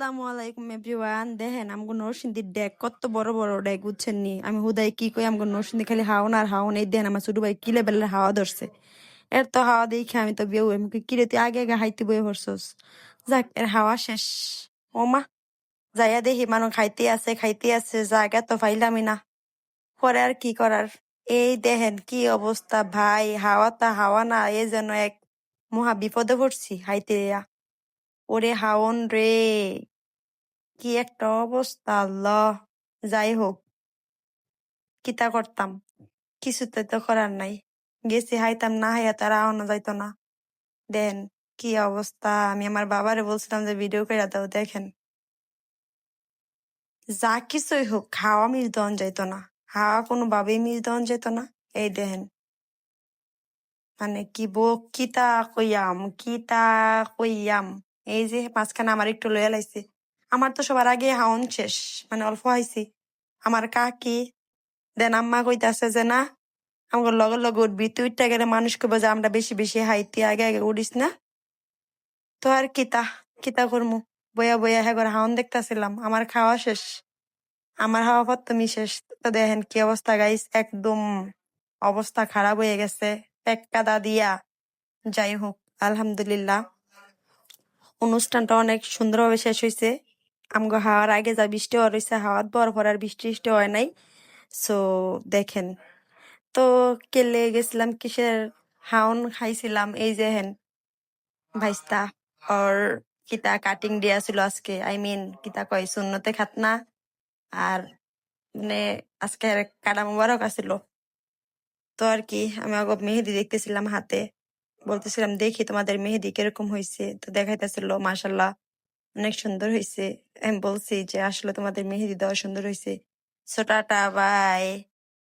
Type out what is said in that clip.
আসসালামু আলাইকুম এভরিওয়ান। দেখেন আমগো নরসিংদীর ডেক কত বড় বড় ডেক বুঝছেন নি। আমি হুদাই কি কই আমগো নরসিংদী খালি হাওন আর হাওন। এই দেন আমার ছোট ভাই কি লেভেলের হাওয়া ধরছে। এর তো হাওয়া দেখে আমি তো বিয়ে আমি কই, কিরে তুই আগে আগে হাইতে বয়ে পড়ছস। যাক এর হাওয়া শেষ। ওমা যাইয়া দেখি মানুষ খাইতে আছে জায়গা তো পাইলামই না। পরে আর কি করার। এই দেখেন কি অবস্থা ভাই, হাওয়াটা হাওয়া না, এই যেন এক মহা বিপদে পড়ছি হাইতে। ওরে হাওন রে, কি একটা অবস্থা আল্লাহ। যাই হোক, কিতা করতাম, কিছুতে তো করার নাই। গেছি হাইতাম না, হাইয়া তারা আনা যাইতো না। দেন কি অবস্থা। আমি আমার বাবারে বলছিলাম যে ভিডিও করে দাও, দেখেন যা কিছুই হোক হাওয়া মিস দেওয়ান যাইতো না। হাওয়া কোনো ভাবেই মিস দেওয়ান যেত না। এই দেখেন মানে কি কিতা কইয়াম। এই যে মাঝখানে আমার একটু লয়ে লাইছে। আমার তো সবার আগে হাওন শেষ, মানে অল্প হাইছি। আমার কাকি দেন আম্মা কইতাছে যে না, আমার লগে লগে উঠবি, তুই উঠতে গেলে মানুষ কইবো যে আমরা বেশি বেশি হাইতি, আগে আগে উঠিস না। তো আর কিতা কিতা করমু, বইয়া বইয়া হ্যাঁ করে হাওন দেখতাছিলাম। আমার খাওয়া শেষ, আমার হাওয়া পর তুমি শেষ। তো দেখেন কি অবস্থা গাইস, একদম অবস্থা খারাপ হয়ে গেছে এক কাদা দিয়া। যাই হোক আলহামদুলিল্লাহ, অনুষ্ঠানটা অনেক সুন্দরভাবে শেষ হয়েছে। আমগো হাওয়ার আগে যা বৃষ্টি হওয়ার হয়েছে, হাওয়াত বর পর আর বৃষ্টি টিষ্টি হয় নাই। সো দেখেন, তো কেলে গেছিলাম কিসের, হাউন খাইছিলাম। এই যে হেন ভাইস্তা ওর কিতা কাটিং দিয়া ছিল আজকে, আই মিন কিতা কয় সুন্নতে খাতনা। আর মানে আজকে কাটা মোবারক আছিল। তো আর কি আমি আগে মেহেদি দেখতেছিলাম হাতে, বলতেছিলাম দেখি তোমাদের মেহেদি কিরকম হয়েছে। তো দেখাইতেছিল মাশাল্লাহ অনেক সুন্দর হয়েছে। আমি বলছি যে আসলে তোমাদের মেহেদি দেওয়া সুন্দর হয়েছে। So tata bye.